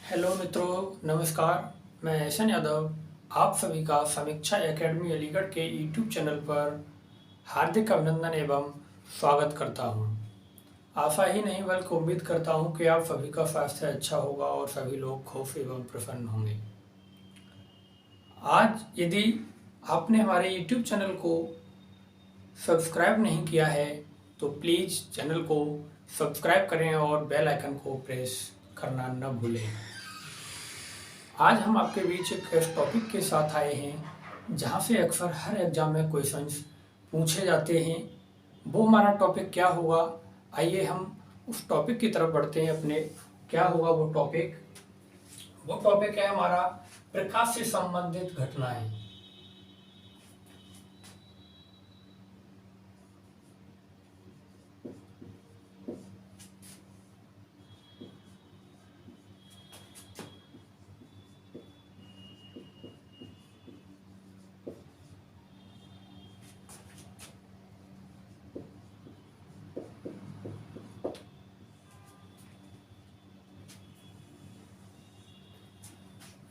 Hello मित्रों, नमस्कार। मैं ऐशन यादव आप सभी का समीक्षा एकेडमी अलीगढ़ के यूट्यूब चैनल पर हार्दिक अभिनंदन एवं स्वागत करता हूं। आशा ही नहीं बल्कि उम्मीद करता हूं कि आप सभी का स्वास्थ्य अच्छा होगा और सभी लोग खुश एवं प्रसन्न होंगे। आज यदि आपने हमारे यूट्यूब चैनल को सब्सक्राइब नहीं किया है तो प्लीज़ चैनल को सब्सक्राइब करें और बेल आइकन को प्रेस करना न भूलें। आज हम आपके बीच एक ऐसे टॉपिक के साथ आए हैं जहाँ से अक्सर हर एग्जाम में क्वेश्चंस पूछे जाते हैं। वो हमारा टॉपिक क्या होगा, आइए हम उस टॉपिक की तरफ बढ़ते हैं अपने। क्या होगा वो टॉपिक? वो टॉपिक है हमारा प्रकाश से संबंधित घटनाएं।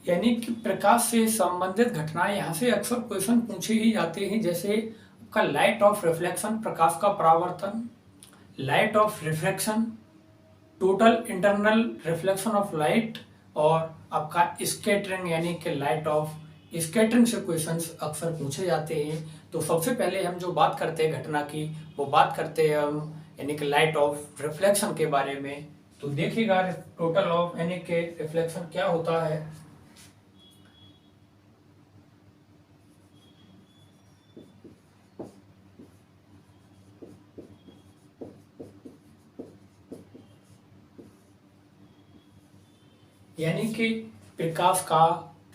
यानी कि प्रकाश से संबंधित घटनाएं, यहाँ से अक्सर क्वेश्चन पूछे ही जाते हैं। जैसे आपका लाइट ऑफ रिफ्लेक्शन, प्रकाश का परावर्तन, light of refraction, total internal reflection of light, और आपका स्कैटरिंग यानी कि लाइट ऑफ स्कैटरिंग से क्वेश्चंस अक्सर पूछे जाते हैं। तो सबसे पहले हम जो बात करते हैं घटना की, वो बात करते हैं हम यानी कि लाइट ऑफ रिफ्लेक्शन के बारे में। तो देखिएगा टोटल ऑफ यानी कि रिफ्लेक्शन क्या होता है। यानी कि प्रकाश का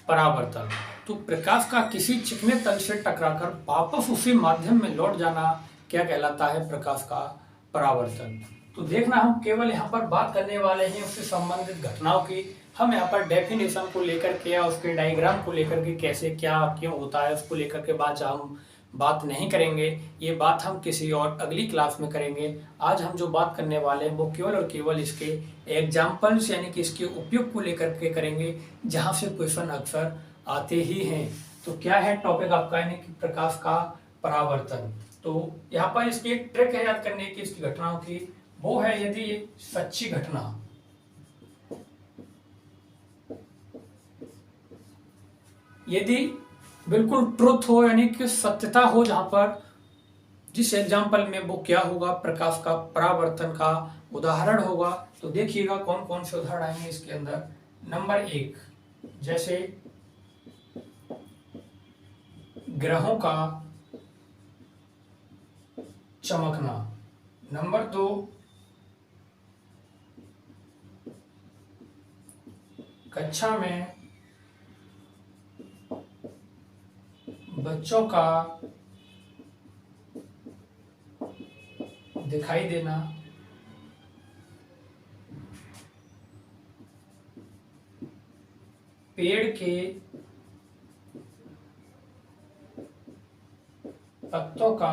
परावर्तन। तो प्रकाश का किसी चिकने तल से टकराकर वापस उसी माध्यम में लौट जाना क्या कहलाता है? प्रकाश का परावर्तन। तो देखना, हम केवल यहाँ पर बात करने वाले हैं उससे संबंधित घटनाओं की। हम यहाँ पर डेफिनेशन को लेकर के या उसके डायग्राम को लेकर के कैसे क्या क्यों होता है उसको लेकर के हम बात नहीं करेंगे। ये बात हम किसी और अगली क्लास में करेंगे। आज हम जो बात करने वाले हैं वो केवल और केवल इसके एग्जाम्पल्स यानी कि इसके उपयोग को लेकर के करेंगे, जहाँ से क्वेश्चन अक्सर आते ही हैं। तो क्या है टॉपिक आपका? यानी कि प्रकाश का परावर्तन। तो यहाँ पर इसकी एक ट्रिक है याद करने की इसकी घटनाओं की, वो है यदि ये सच्ची घटना, यदि बिल्कुल ट्रुथ हो यानी कि सत्यता हो, जहां पर जिस एग्जाम्पल में वो क्या होगा, प्रकाश का परावर्तन का उदाहरण होगा। तो देखिएगा कौन कौन से उदाहरण आएंगे इसके अंदर। नंबर 1, जैसे ग्रहों का चमकना। नंबर 2, कक्षा में बच्चों का दिखाई देना। पेड़ के पत्तों का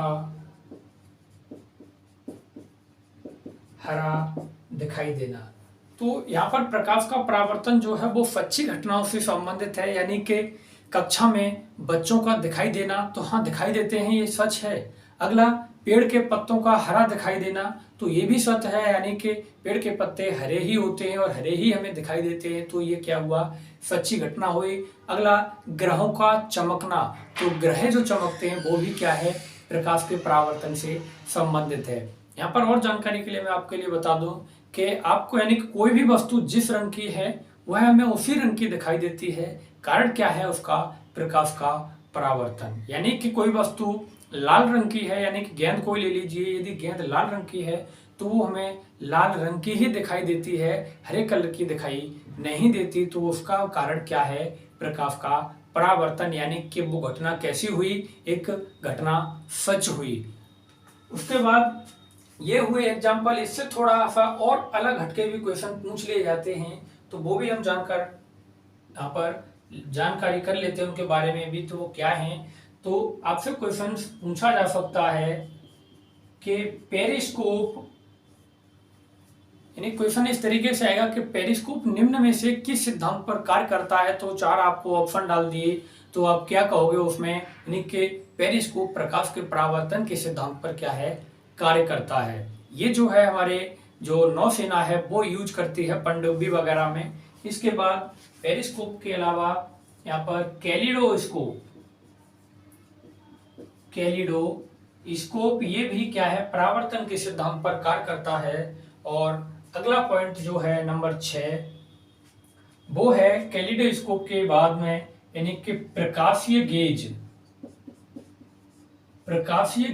हरा दिखाई देना। तो यहाँ पर प्रकाश का परावर्तन जो है वो सच्ची घटनाओं से संबंधित है, यानी कि कक्षा में बच्चों का दिखाई देना। तो हाँ, दिखाई देते हैं, ये सच है। अगला, पेड़ के पत्तों का हरा दिखाई देना, तो ये भी सच है, यानी कि पेड़ के पत्ते हरे ही होते हैं और हरे ही हमें दिखाई देते हैं। तो ये क्या हुआ? सच्ची घटना हुई। अगला, ग्रहों का चमकना, तो ग्रह जो चमकते हैं वो भी क्या है? प्रकाश के परावर्तन से संबंधित है। यहाँ पर और जानकारी के लिए मैं आपके लिए बता दूं कि आपको यानी कि कोई भी वस्तु जिस रंग की है वह हमें उसी रंग की दिखाई देती है। कारण क्या है उसका? प्रकाश का परावर्तन। यानी कि कोई वस्तु लाल रंग की है, यानी कि गेंद को ले लीजिए, यदि गेंद लाल रंग की है तो वो हमें लाल रंग की ही दिखाई देती है, हरे कलर की दिखाई नहीं देती। तो उसका कारण क्या है? प्रकाश का परावर्तन। यानी कि वो घटना कैसी हुई? एक घटना सच हुई। उसके बाद ये हुए एग्जाम्पल, इससे थोड़ा सा और अलग हटके भी क्वेश्चन पूछ लिए जाते हैं, तो वो भी हम जानकर यहाँ पर जानकारी कर लेते हैं उनके बारे में भी। तो वो क्या है? तो आपसे क्वेश्चन पूछा जा सकता है कि पेरिस्कोप यानी क्वेश्चन इस तरीके से आएगा कि पेरिस्कोप निम्न में से किस सिद्धांत पर कार्य करता है। तो चार आपको ऑप्शन डाल दिए, तो आप क्या कहोगे उसमें, यानी कि पेरिस्कोप प्रकाश के परावर्तन के सिद्धांत पर क्या है, कार्य करता है। ये जो है हमारे जो नौसेना है वो यूज करती है पनडुब्बी वगैरह में। इसके बाद पेरिस्कोप के अलावा यहाँ पर कैलिडोस्कोप ये भी क्या है, परावर्तन के सिद्धांत पर कार्य करता है। और अगला पॉइंट जो है नंबर 6 वो है कैलिडोस्कोप के बाद में, यानी कि प्रकाशीय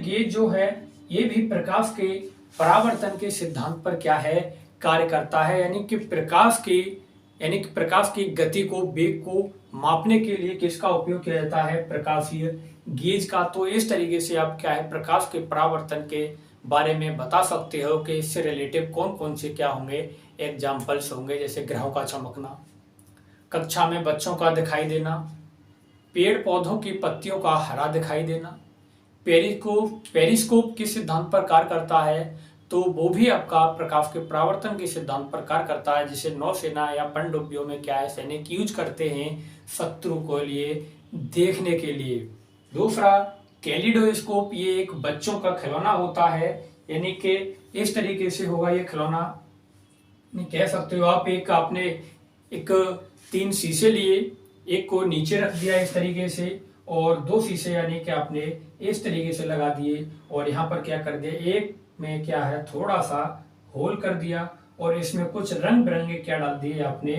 गेज जो है ये भी प्रकाश के परावर्तन के सिद्धांत पर क्या है, कार्य करता है। यानी कि प्रकाश की गति को, वेग को मापने के लिए किसका उपयोग किया जाता है, प्रकाशीय गेज का। तो इस तरीके से आप क्या है, प्रकाश के परावर्तन के बारे में बता सकते हो कि इससे रिलेटिव कौन कौन से क्या होंगे, एग्जाम्पल्स होंगे, जैसे ग्रहों का चमकना, कक्षा में बच्चों का दिखाई देना, पेड़ पौधों की पत्तियों का हरा दिखाई देना। पेरिस्कोप किस सिद्धांत पर कार्य करता है, तो वो भी आपका प्रकाश के परावर्तन के सिद्धांत पर कार्य करता है, जिसे नौसेना या पनडुब्बियों में क्या है, सैनिक यूज करते हैं शत्रु को लिए देखने के लिए। दूसरा कैलिडोस्कोप, ये एक बच्चों का खिलौना होता है, यानी कि इस तरीके से होगा ये खिलौना, नहीं कह सकते हो आप। आपने एक 3 शीशे लिए, एक को नीचे रख दिया इस तरीके से, और 2 शीशे यानी कि आपने इस तरीके से लगा दिए, और यहाँ पर क्या कर दिया, एक में क्या है थोड़ा सा होल कर दिया, और इसमें कुछ रंग बिरंगे क्या डाल दिए आपने,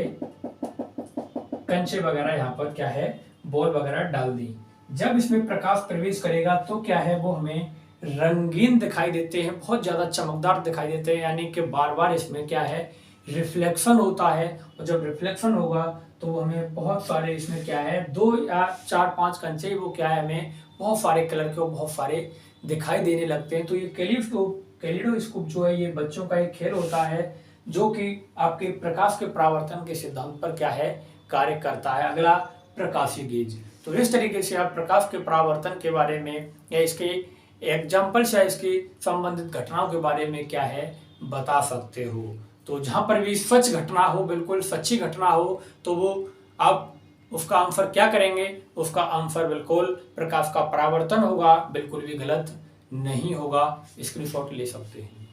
कंचे वगैरह, यहाँ पर क्या है बॉल वगैरह डाल दी। जब इसमें प्रकाश प्रवेश करेगा तो क्या है, वो हमें रंगीन दिखाई देते हैं, बहुत ज्यादा चमकदार दिखाई देते हैं, यानी कि बार बार इसमें क्या है, रिफ्लेक्शन होता है। और जब रिफ्लेक्शन होगा तो हमें बहुत सारे इसमें क्या है, 2 या 4-5 कंचे, वो क्या है हमें बहुत सारे कलर के, बहुत सारे दिखाई देने लगते हैं। तो ये कैलिडोस्कोप जो है ये बच्चों का एक खेल होता है, जो कि आपके प्रकाश के परावर्तन के सिद्धांत पर क्या है, कार्य करता है। अगला प्रकाशीय गेज। तो इस तरीके से आप प्रकाश के परावर्तन के बारे में या इसके एग्जाम्पल्स या इसकी संबंधित घटनाओं के बारे में क्या है, बता सकते हो। तो जहां पर भी सच घटना हो, बिल्कुल सच्ची घटना हो, तो वो आप उसका आंसर क्या करेंगे, उसका आंसर बिल्कुल प्रकाश का परावर्तन होगा, बिल्कुल भी गलत नहीं होगा। स्क्रीनशॉट ले सकते हैं।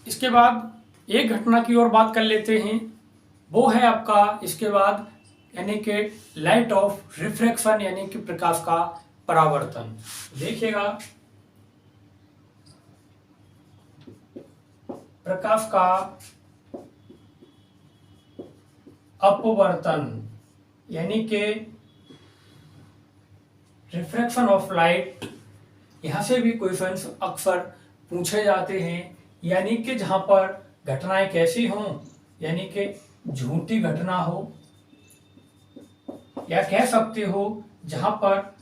इसके बाद एक घटना की और बात कर लेते हैं, वो है आपका इसके बाद, यानी कि लाइट ऑफ रिफ्रैक्शन, यानी कि प्रकाश का परावर्तन। देखिएगा, प्रकाश का अपवर्तन, यानी कि रिफ्रैक्शन ऑफ लाइट, यहां से भी क्वेश्चंस अक्सर पूछे जाते हैं। यानी कि जहां पर घटनाएं कैसी हों, यानी कि झूठी घटना हो, या कह सकते हो जहां पर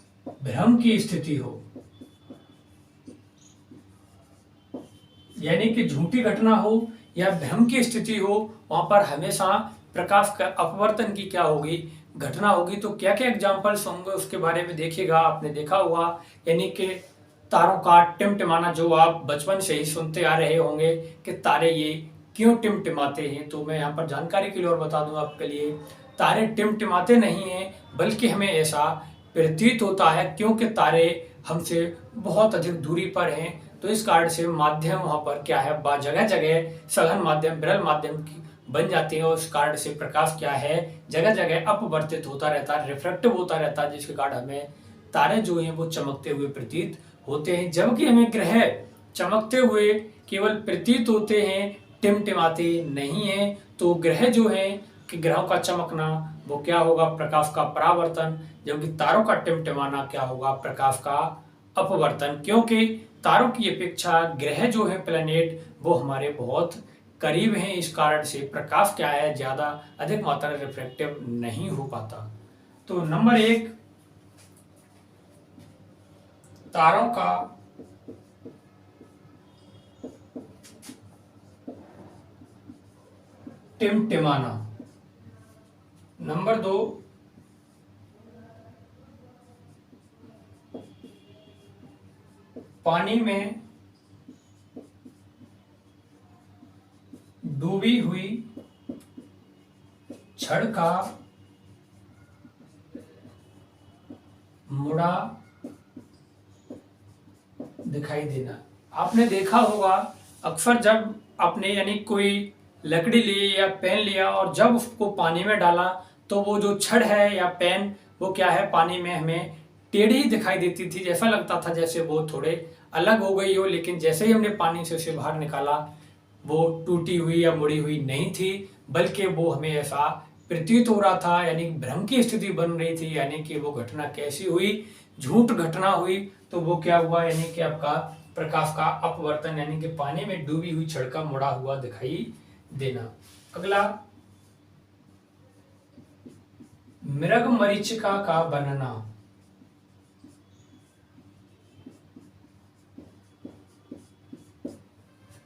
भ्रम की स्थिति हो, यानी कि झूठी घटना हो या भ्रम की स्थिति हो, वहां पर हमेशा प्रकाश का अपवर्तन की क्या होगी, घटना होगी। तो क्या क्या एग्जांपल्स होंगे उसके बारे में देखिएगा, आपने देखा होगा, यानी कि तारों का टिमटिमाना, जो आप बचपन से ही सुनते आ रहे होंगे कि तारे ये क्यों टिमटिमाते हैं। तो मैं यहाँ पर जानकारी के लिए और बता दूं आपके लिए, तारे टिमटिमाते नहीं हैं, बल्कि हमें ऐसा प्रतीत होता है क्योंकि तारे हमसे बहुत अधिक दूरी पर हैं। तो इस कारण से माध्यम वहां पर क्या है, जगह जगह सघन माध्यम, विरल माध्यम की बन जाती है, और उस कारण से प्रकाश क्या है, जगह जगह अपवर्तित होता रहता है, रिफ्लेक्टिव होता रहता है, जिसके कारण हमें तारे जो हैं वो चमकते हुए प्रतीत होते हैं। जबकि हमें ग्रह चमकते हुए केवल प्रतीत होते हैं, टिमटिमाते नहीं हैं। तो ग्रह जो हैं कि ग्रहों का चमकना वो क्या होगा, प्रकाश का परावर्तन, जबकि तारों का टिमटिमाना क्या होगा, प्रकाश का अपवर्तन। क्योंकि तारों की अपेक्षा ग्रह जो है, प्लैनेट, वो हमारे बहुत करीब हैं, इस कारण से प्रकाश क्या है, ज्यादा अधिक मात्रा में रिफ्लेक्टिव नहीं हो पाता। तो नंबर 1, तारों का टिमटिमाना। नंबर 2, पानी में डूबी हुई छड़ का मुड़ा दिखाई देना। आपने देखा होगा अक्सर जब आपने यानी कोई लकड़ी ली या पेन लिया और जब उसको पानी में डाला तो वो जो छड़ है या पेन वो क्या है, पानी में हमें टेढ़ी दिखाई देती थी। जैसा लगता था जैसे वो थोड़े अलग हो गई हो, लेकिन जैसे ही हमने पानी से उसे बाहर निकाला वो टूटी हुई या मुड़ी हुई नहीं थी, बल्कि वो हमें ऐसा प्रतीत हो रहा था, यानी भ्रम की स्थिति बन रही थी। यानी कि वो घटना कैसी हुई, झूठ घटना हुई, तो वो क्या हुआ, यानी कि आपका प्रकाश का अपवर्तन, यानी कि पानी में डूबी हुई छड़ का मुड़ा हुआ दिखाई देना। अगला, मृग मरीचिका का बनना।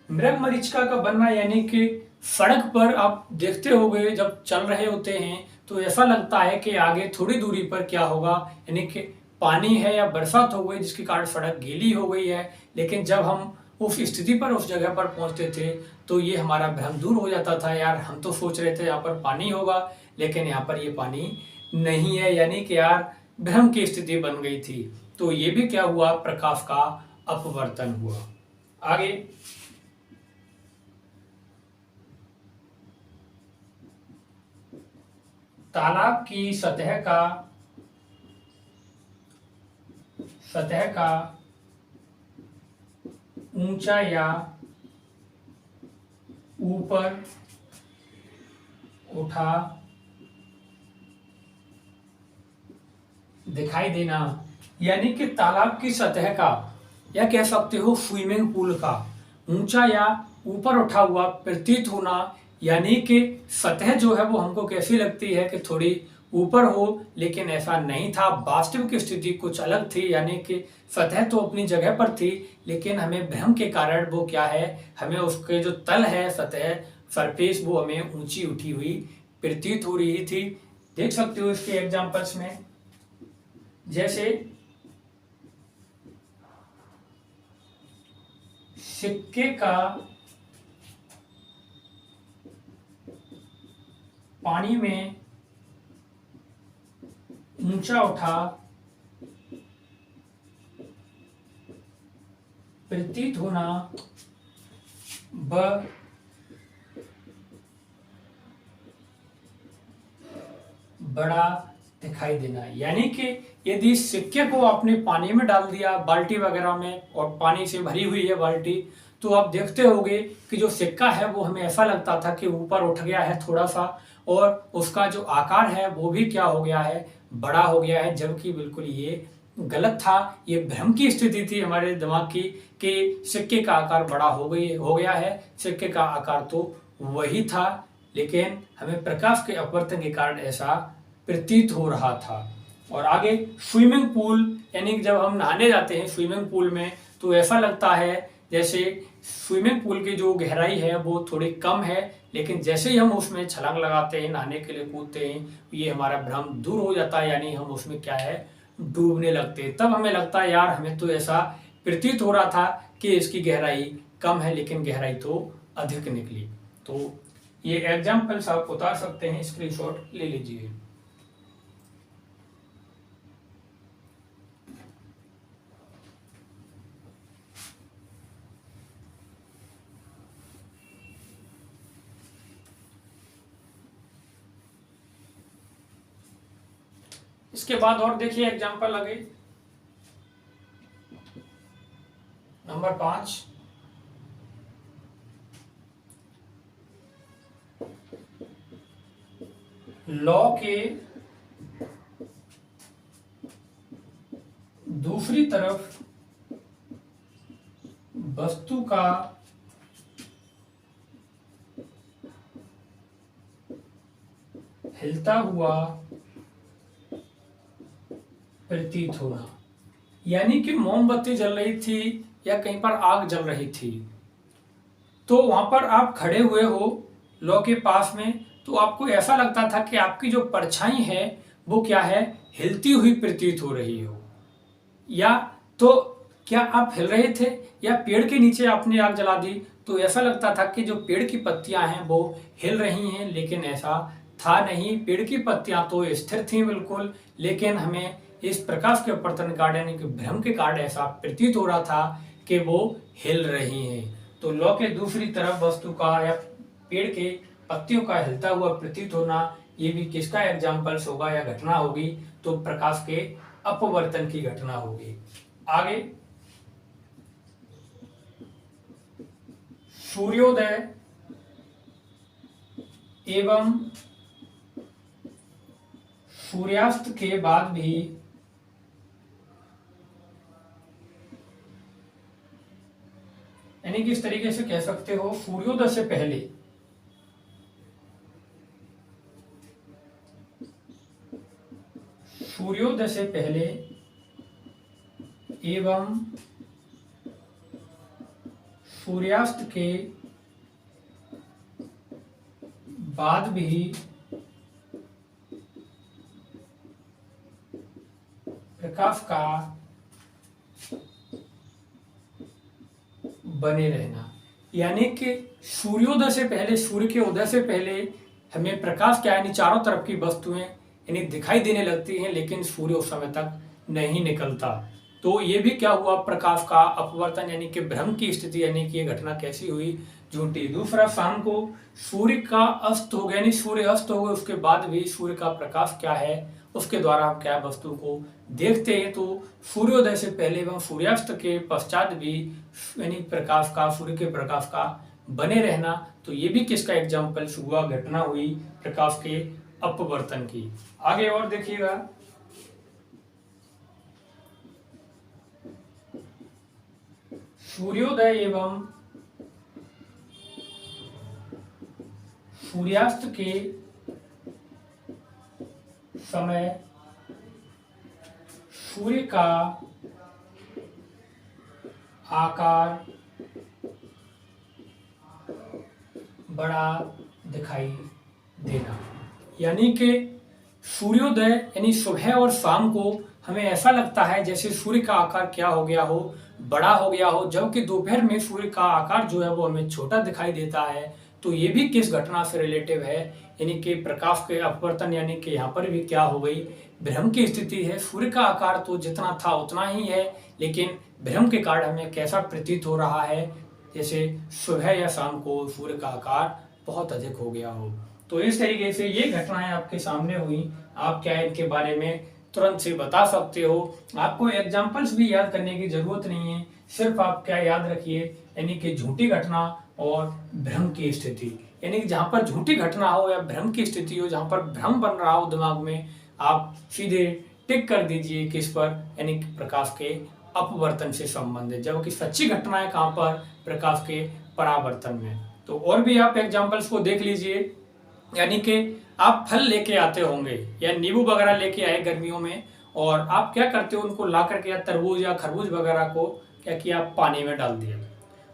मृग मरीचिका का बनना यानी कि सड़क पर आप देखते होंगे जब चल रहे होते हैं तो ऐसा लगता है कि आगे थोड़ी दूरी पर क्या होगा, यानी कि पानी है या बरसात हो गई जिसके कारण सड़क गीली हो गई है। लेकिन जब हम उस स्थिति पर उस जगह पर पहुंचते थे तो ये हमारा भ्रम दूर हो जाता था। यार हम तो सोच रहे थे यहाँ पर पानी होगा, लेकिन यहाँ पर ये पानी नहीं है, यानी कि यार भ्रम की स्थिति बन गई थी। तो ये भी क्या हुआ, प्रकाश का अपवर्तन हुआ। आगे, तालाब की सतह का ऊंचा या ऊपर उठा दिखाई देना, यानी कि तालाब की सतह का या कह सकते हो स्विमिंग पूल का ऊंचा या ऊपर उठा हुआ प्रतीत होना, यानी कि सतह जो है वो हमको कैसी लगती है कि थोड़ी ऊपर हो, लेकिन ऐसा नहीं था। वास्तविक स्थिति कुछ अलग थी, यानी कि सतह तो अपनी जगह पर थी, लेकिन हमें भ्रम के कारण वो क्या है, हमें उसके जो तल है, सतह सरफेस, वो हमें ऊंची उठी हुई प्रतीत हो रही थी। देख सकते हो इसके एग्जांपल्स में, जैसे सिक्के का पानी में ऊंचा उठा प्रतीत होना व बड़ा दिखाई देना, यानी कि यदि सिक्के को आपने पानी में डाल दिया बाल्टी वगैरह में और पानी से भरी हुई है बाल्टी, तो आप देखते होंगे कि जो सिक्का है वो हमें ऐसा लगता था कि ऊपर उठ गया है थोड़ा सा, और उसका जो आकार है वो भी क्या हो गया है, बड़ा हो गया है, जबकि बिल्कुल ये गलत था। ये भ्रम की स्थिति थी हमारे दिमाग की कि सिक्के का आकार बड़ा हो गया है, सिक्के का आकार तो वही था, लेकिन हमें प्रकाश के अपवर्तन के कारण ऐसा प्रतीत हो रहा था। और आगे स्विमिंग पूल, यानी जब हम नहाने जाते हैं स्विमिंग पूल में तो ऐसा लगता है जैसे स्विमिंग पूल की जो गहराई है वो थोड़ी कम है, लेकिन जैसे ही हम उसमें छलांग लगाते हैं, नहाने के लिए कूदते हैं, ये हमारा भ्रम दूर हो जाता है, यानी हम उसमें क्या है, डूबने लगते हैं। तब हमें लगता है यार हमें तो ऐसा प्रतीत हो रहा था कि इसकी गहराई कम है, लेकिन गहराई तो अधिक निकली। तो ये एग्जाम्पल्स आप उतार सकते हैं, स्क्रीनशॉट ले लीजिए। इसके बाद और देखिए एग्जाम्पल आगे, नंबर 5, लॉ के दूसरी तरफ वस्तु का हिलता हुआ प्रतीत होना, यानी कि मोमबत्ती जल रही थी या कहीं पर आग जल रही थी, तो वहां पर आप खड़े हुए हो, लौ के पास में, तो आपको ऐसा लगता था कि आपकी जो परछाई है वो क्या है, हिलती हुई प्रतीत हो रही हो। या तो क्या आप हिल रहे थे, या पेड़ के नीचे आपने आग जला दी तो ऐसा लगता था कि जो पेड़ की पत्तियां हैं वो हिल रही हैं, लेकिन ऐसा था नहीं। पेड़ की पत्तियां तो स्थिर थीं बिल्कुल, लेकिन हमें इस प्रकाश के अपवर्तन के कारण यानी कि भ्रम के कारण ऐसा प्रतीत हो रहा था कि वो हिल रही हैं। तो लौ के दूसरी तरफ वस्तु का या पेड़ के पत्तियों का हिलता हुआ प्रतीत होना, ये भी किसका एग्जाम्पल्स होगा या घटना होगी, तो प्रकाश के अपवर्तन की घटना होगी। आगे, सूर्योदय एवं सूर्यास्त के बाद भी यानी कि इस तरीके से कह सकते हो, सूर्योदय से पहले एवं सूर्यास्त के बाद भी प्रकाश का बने रहना, यानी कि सूर्योदय से पहले, सूर्य के उदय से पहले हमें प्रकाश क्या यानी चारों तरफ की वस्तुएं यानी दिखाई देने लगती हैं, लेकिन सूर्य उस समय तक नहीं निकलता। तो ये भी क्या हुआ, प्रकाश का अपवर्तन यानी कि भ्रम की स्थिति, यानी कि ये घटना कैसी हुई, झूठी। दूसरा, शाम को सूर्य का अस्त हो गया, यानी सूर्य अस्त हो गए, उसके बाद भी सूर्य का प्रकाश क्या है, उसके द्वारा हम क्या वस्तु को देखते हैं। तो सूर्योदय से पहले एवं सूर्यास्त के पश्चात भी यानी प्रकाश का, सूर्य के प्रकाश का बने रहना, तो ये भी किसका एग्जाम्पल हुआ, घटना हुई प्रकाश के अपवर्तन की। आगे और देखिएगा, सूर्योदय एवं सूर्यास्त के समय सूर्य का आकार बड़ा दिखाई देना, यानी कि सूर्योदय यानी सुबह और शाम को हमें ऐसा लगता है जैसे सूर्य का आकार क्या हो गया हो, बड़ा हो गया हो, जबकि दोपहर में सूर्य का आकार जो है वो हमें छोटा दिखाई देता है। तो ये भी किस घटना से रिलेटिव है, यानी कि प्रकाश के अपवर्तन, यानी कि यहाँ पर भी क्या हो गई, भ्रम की स्थिति है। सूर्य का आकार तो जितना था उतना ही है, लेकिन भ्रम के कारण हमें कैसा प्रतीत हो रहा है, जैसे सुबह या शाम को सूर्य का आकार बहुत अधिक हो गया हो। तो इस तरीके से ये घटनाएं आपके सामने हुई, आप क्या इनके बारे में तुरंत से बता सकते हो। आपको एग्जाम्पल्स भी याद करने की जरूरत नहीं है, सिर्फ आप क्या याद रखिए, यानी कि झूठी घटना और भ्रम की स्थिति, यानी कि जहां पर झूठी घटना हो या भ्रम की स्थिति हो, जहां पर भ्रम बन रहा हो दिमाग में, आप सीधे टिक कर दीजिए किस पर, यानी कि प्रकाश के अपवर्तन से संबंधित, जबकि सच्ची घटनाएं कहां पर, प्रकाश के परावर्तन में। तो और भी आप एग्जाम्पल्स को देख लीजिए, यानी कि आप फल लेके आते होंगे या नींबू वगैरह लेके आए गर्मियों में, और आप क्या करते हो, उनको ला करके या तरबूज या खरबूज वगैरह को क्या किया, पानी में डाल दिया,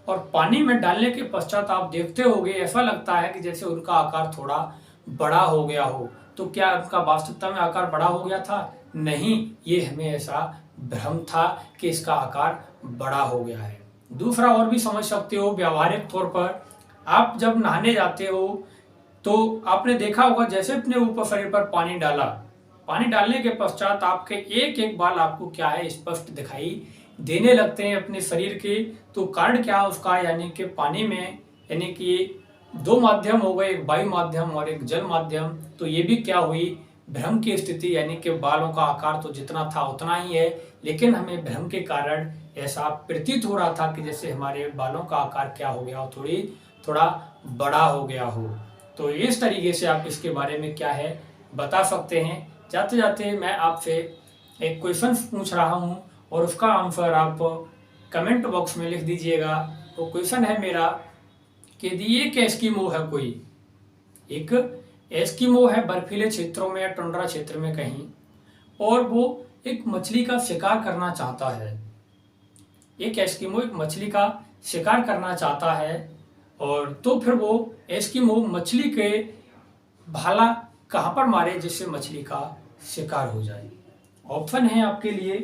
और पानी में डालने के पश्चात आप देखते होगे ऐसा लगता है कि जैसे उनका आकार थोड़ा बड़ा हो गया हो। तो क्या उनका वास्तविकता में आकार बड़ा हो गया था? नहीं, ये हमें ऐसा भ्रम था कि इसका आकार बड़ा हो गया है। दूसरा और भी समझ सकते हो, व्यावहारिक तौर पर आप जब नहाने जाते हो तो आपने देखा होगा जैसे अपने ऊपर शरीर पर पानी डाला, पानी डालने के पश्चात आपके एक एक बाल आपको क्या है, स्पष्ट दिखाई देने लगते हैं अपने शरीर के। तो कारण क्या उसका, यानी कि पानी में यानी कि दो माध्यम हो गए, एक वायु माध्यम और एक जल माध्यम। तो ये भी क्या हुई, भ्रम की स्थिति, यानी कि बालों का आकार तो जितना था उतना ही है, लेकिन हमें भ्रम के कारण ऐसा प्रतीत हो रहा था कि जैसे हमारे बालों का आकार क्या हो गया हो, थोड़ा बड़ा हो गया हो। तो इस तरीके से आप इसके बारे में क्या है बता सकते हैं। जाते जाते मैं आपसे एक क्वेश्चन पूछ रहा हूं और उसका आंसर आप कमेंट बॉक्स में लिख दीजिएगा। तो क्वेश्चन है मेरा कि यदि एक एस्किमो है, कोई एक एस्किमो है बर्फीले क्षेत्रों में या टुंड्रा क्षेत्र में कहीं, और वो एक मछली का शिकार करना चाहता है। एक एस्किमो एक मछली का शिकार करना चाहता है और तो फिर वो एस्किमो मछली के भाला कहाँ पर मारे जिससे मछली का शिकार हो जाए। ऑप्शन है आपके लिए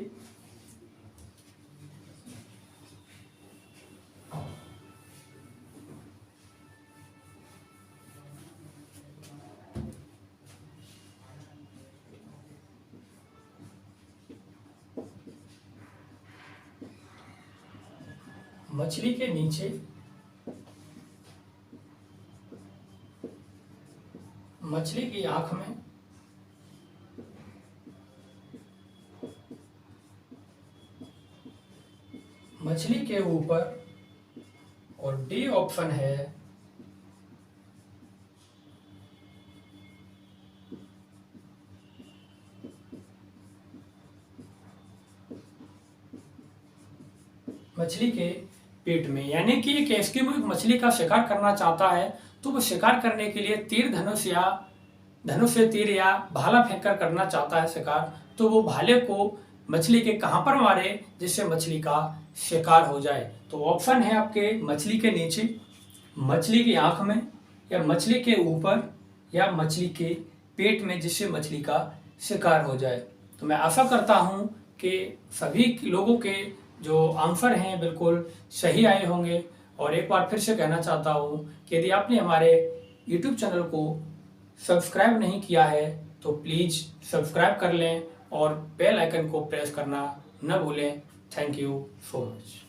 मछली के नीचे, मछली की आंख में, मछली के ऊपर, और डी ऑप्शन है मछली के पेट में। यानी कि एक एस्किमो एक मछली का शिकार करना चाहता है तो वो शिकार करने के लिए तीर धनुष या धनुष से तीर या भाला फेंक कर करना चाहता है शिकार, तो वो भाले को मछली के कहाँ पर मारे जिससे मछली का शिकार हो जाए। तो ऑप्शन है आपके मछली के नीचे, मछली की आंख में, या मछली के ऊपर, या मछली के पेट में जिससे मछली का शिकार हो जाए। तो मैं आशा करता हूँ कि सभी लोगों के जो आंसर हैं बिल्कुल सही आए होंगे। और एक बार फिर से कहना चाहता हूँ कि यदि आपने हमारे YouTube चैनल को सब्सक्राइब नहीं किया है तो प्लीज़ सब्सक्राइब कर लें और बेल आइकन को प्रेस करना न भूलें। Thank you so much.